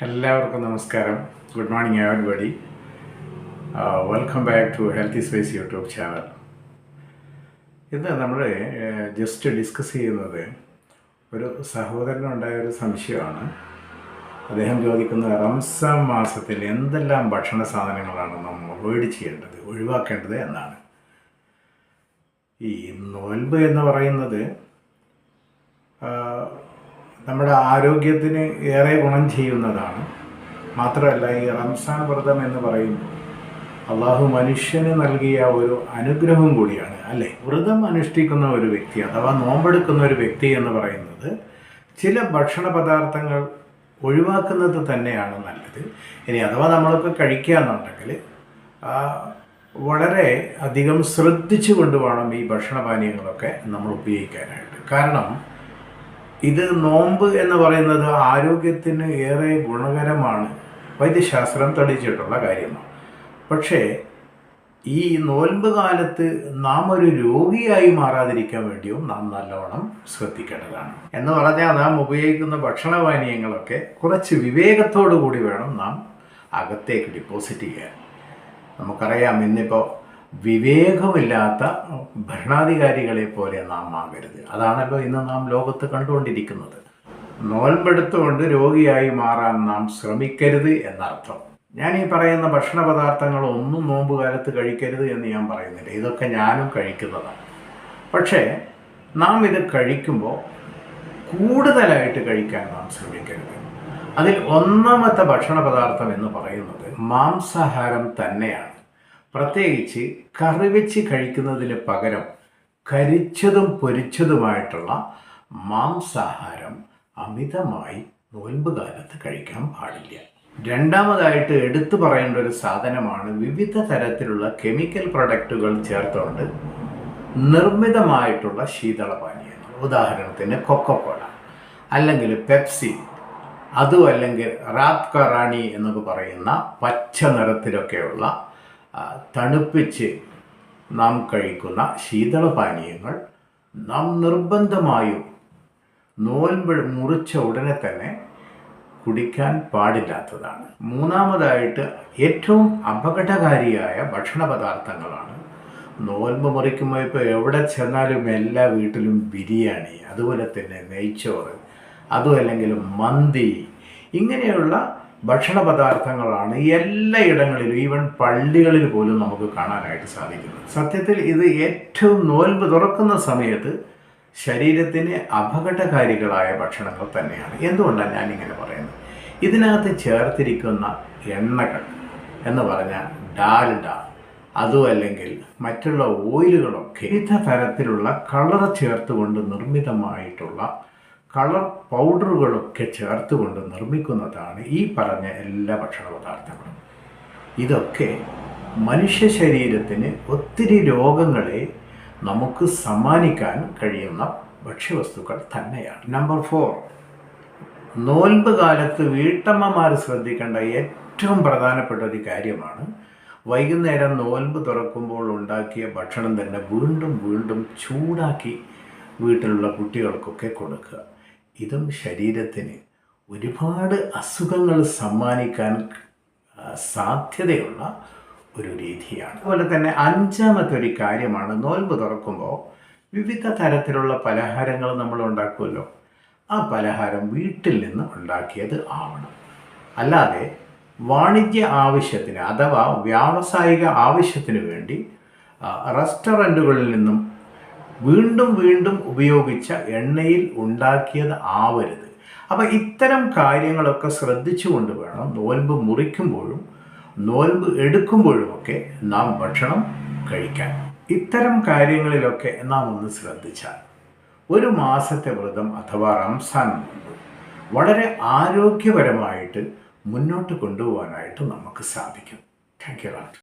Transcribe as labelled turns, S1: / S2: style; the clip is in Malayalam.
S1: എല്ലാവർക്കും നമസ്കാരം. Good morning everybody. Welcome back to healthy space YouTube channel. ഇന്ന് നമ്മൾ ജസ്റ്റ് ഡിസ്കസ് ചെയ്യുന്നത് ഒരു സഹോദരനുണ്ടായ ഒരു സംശയമാണ്. അദ്ദേഹം ചോദിക്കുന്നത്, റംസാൻ മാസത്തിൽ എന്തെല്ലാം ഭക്ഷണ സാധനങ്ങളാണ് നമ്മൾ അവോയ്ഡ് ചെയ്യേണ്ടത്, ഒഴിവാക്കേണ്ടത് എന്നാണ്. ഈ നോൽമ്പ് എന്ന് പറയുന്നത് നമ്മുടെ ആരോഗ്യത്തിന് ഏറെ ഗുണം ചെയ്യുന്നതാണ്. മാത്രമല്ല, ഈ റംസാൻ വ്രതം എന്ന് പറയുമ്പോൾ അള്ളാഹു മനുഷ്യന് നൽകിയ ഒരു അനുഗ്രഹം കൂടിയാണ്, അല്ലേ? വ്രതം അനുഷ്ഠിക്കുന്ന ഒരു വ്യക്തി അഥവാ നോമ്പെടുക്കുന്ന ഒരു വ്യക്തി എന്ന് പറയുന്നത് ചില ഭക്ഷണ പദാർത്ഥങ്ങൾ ഒഴിവാക്കുന്നത് തന്നെയാണ് നല്ലത്. ഇനി അഥവാ നമ്മളൊക്കെ കഴിക്കുകയെന്നുണ്ടെങ്കിൽ വളരെ അധികം ശ്രദ്ധിച്ചു കൊണ്ടുവേണം ഈ ഭക്ഷണപാനീയങ്ങളൊക്കെ നമ്മൾ ഉപയോഗിക്കാനായിട്ട്. കാരണം ഇത് നോമ്പ് എന്ന് പറയുന്നത് ആരോഗ്യത്തിന് ഏറെ ഗുണകരമാണ്, വൈദ്യശാസ്ത്രം തെളിയിച്ചിട്ടുള്ള കാര്യമാണ്. പക്ഷേ ഈ നോൽമ്പ് കാലത്ത് നാം ഒരു രോഗിയായി മാറാതിരിക്കാൻ വേണ്ടിയും നാം നല്ലവണ്ണം ശ്രദ്ധിക്കേണ്ടതാണ്. എന്ന് പറഞ്ഞാൽ നാം ഉപയോഗിക്കുന്ന ഭക്ഷണപാനീയങ്ങളൊക്കെ കുറച്ച് വിവേകത്തോടു കൂടി വേണം നാം അകത്തേക്ക് ഡിപ്പോസിറ്റ് ചെയ്യാൻ. നമുക്കറിയാം, ഇന്നിപ്പോൾ വിവേകമില്ലാത്ത ഭരണാധികാരികളെ പോലെ നാം ആകരുത്. അതാണല്ലോ ഇന്ന് നാം ലോകത്ത് കണ്ടുകൊണ്ടിരിക്കുന്നത്. നോൽമ്പെടുത്തുകൊണ്ട് രോഗിയായി മാറാൻ നാം ശ്രമിക്കരുത് എന്നർത്ഥം. ഞാൻ ഈ പറയുന്ന ഭക്ഷണ പദാർത്ഥങ്ങളൊന്നും നോമ്പ് കാലത്ത് കഴിക്കരുത് എന്ന് ഞാൻ പറയുന്നില്ല. ഇതൊക്കെ ഞാനും കഴിക്കുന്നതാണ്. പക്ഷേ നാം ഇത് കഴിക്കുമ്പോൾ കൂടുതലായിട്ട് കഴിക്കാൻ നാം ശ്രമിക്കരുത്. അതിൽ ഒന്നാമത്തെ ഭക്ഷണ പദാർത്ഥം എന്ന് പറയുന്നത് മാംസാഹാരം തന്നെയാണ്. പ്രത്യേകിച്ച് കറി വെച്ച് കഴിക്കുന്നതിന് പകരം കരിച്ചതും പൊരിച്ചതുമായിട്ടുള്ള മാംസാഹാരം അമിതമായി നോൽമ്പ് കാലത്ത് കഴിക്കാൻ പാടില്ല. രണ്ടാമതായിട്ട് എടുത്തു പറയേണ്ട ഒരു സാധനമാണ് വിവിധ തരത്തിലുള്ള കെമിക്കൽ പ്രൊഡക്റ്റുകൾ ചേർത്തുകൊണ്ട് നിർമ്മിതമായിട്ടുള്ള ശീതളപാനീയങ്ങൾ. ഉദാഹരണത്തിന് കൊക്കക്കോള, അല്ലെങ്കിൽ പെപ്സി, അതും അല്ലെങ്കിൽ റാത് കറാണി എന്നൊക്കെ പറയുന്ന പച്ച നിറത്തിലൊക്കെയുള്ള തണുപ്പിച്ച് നാം കഴിക്കുന്ന ശീതളപാനീയങ്ങൾ നാം നിർബന്ധമായും നോൽമ്പ് മുറിച്ച ഉടനെ തന്നെ കുടിക്കാൻ പാടില്ലാത്തതാണ്. മൂന്നാമതായിട്ട് ഏറ്റവും അപകടകാരിയായ ഭക്ഷണ പദാർത്ഥങ്ങളാണ്. നോൽമ്പ് മുറിക്കുമ്പോൾ ഇപ്പോൾ എവിടെ ചെന്നാലും എല്ലാ വീട്ടിലും ബിരിയാണി, അതുപോലെ തന്നെ നെയ്ച്ചോറ്, അതും അല്ലെങ്കിൽ മന്തി, ഇങ്ങനെയുള്ള ഭക്ഷണ പദാർത്ഥങ്ങളാണ് എല്ലായിടങ്ങളിലും, ഈവൻ പള്ളികളിൽ പോലും നമുക്ക് കാണാനായിട്ട് സാധിക്കുന്നത്. സത്യത്തിൽ ഇത് ഏറ്റവും നോൽമ്പ് തുറക്കുന്ന സമയത്ത് ശരീരത്തിന് അപകടകാരികളായ ഭക്ഷണങ്ങൾ തന്നെയാണ്. എന്തുകൊണ്ടാണ് ഞാനിങ്ങനെ പറയുന്നത്? ഇതിനകത്ത് ചേർത്തിരിക്കുന്ന എണ്ണകൾ എന്ന് പറഞ്ഞാൽ ഡാൽഡ, അതും അല്ലെങ്കിൽ മറ്റുള്ള ഓയിലുകളൊക്കെ വിവിധ തരത്തിലുള്ള കളർ ചേർത്തുകൊണ്ട് നിർമ്മിതമായിട്ടുള്ള കളർ പൗഡറുകളൊക്കെ ചേർത്തുകൊണ്ട് നിർമ്മിക്കുന്നതാണ് ഈ പറഞ്ഞ എല്ലാ ഭക്ഷണ പദാർത്ഥങ്ങളും. ഇതൊക്കെ മനുഷ്യ ശരീരത്തിന് ഒത്തിരി രോഗങ്ങളെ നമുക്ക് സമ്മാനിക്കാൻ കഴിയുന്ന ഭക്ഷ്യവസ്തുക്കൾ തന്നെയാണ്. നമ്പർ 4, നോൽമ്പ് കാലത്ത് വീട്ടമ്മമാർ ശ്രദ്ധിക്കേണ്ട ഏറ്റവും പ്രധാനപ്പെട്ട ഒരു കാര്യമാണ് വൈകുന്നേരം നോൽമ്പ് തുറക്കുമ്പോൾ ഉണ്ടാക്കിയ ഭക്ഷണം തന്നെ വീണ്ടും വീണ്ടും ചൂടാക്കി വീട്ടിലുള്ള കുട്ടികൾക്കൊക്കെ കൊടുക്കുക. ഇതും ശരീരത്തിന് ഒരുപാട് അസുഖങ്ങൾ സമ്മാനിക്കാൻ സാധ്യതയുള്ള ഒരു രീതിയാണ്. അതുപോലെ തന്നെ അഞ്ചാമത്തെ ഒരു കാര്യമാണ്, നോൽമ്പ് തുറക്കുമ്പോൾ വിവിധ തരത്തിലുള്ള പലഹാരങ്ങൾ നമ്മൾ ഉണ്ടാക്കുമല്ലോ. ആ പലഹാരം വീട്ടിൽ നിന്ന് ഉണ്ടാക്കിയത് ആവണം. അല്ലാതെ വാണിജ്യ ആവശ്യത്തിന് അഥവാ വ്യാവസായിക ആവശ്യത്തിന് വേണ്ടി റെസ്റ്റോറൻറ്റുകളിൽ നിന്നും വീണ്ടും വീണ്ടും ഉപയോഗിച്ച എണ്ണയിൽ ഉണ്ടാക്കിയത് ആവരുത്. അപ്പോൾ ഇത്തരം കാര്യങ്ങളൊക്കെ ശ്രദ്ധിച്ചുകൊണ്ട് വേണം നോൽമ്പ് മുറിക്കുമ്പോഴും നോൽമ്പ് എടുക്കുമ്പോഴുമൊക്കെ നാം ഭക്ഷണം കഴിക്കാൻ. ഇത്തരം കാര്യങ്ങളിലൊക്കെ നാം ഒന്ന് ശ്രദ്ധിച്ചാൽ ഒരു മാസത്തെ വ്രതം അഥവാ റംസാൻ നോമ്പ് വളരെ ആരോഗ്യപരമായിട്ട് മുന്നോട്ട് കൊണ്ടുപോകാനായിട്ട് നമുക്ക് സാധിക്കും. Thank you.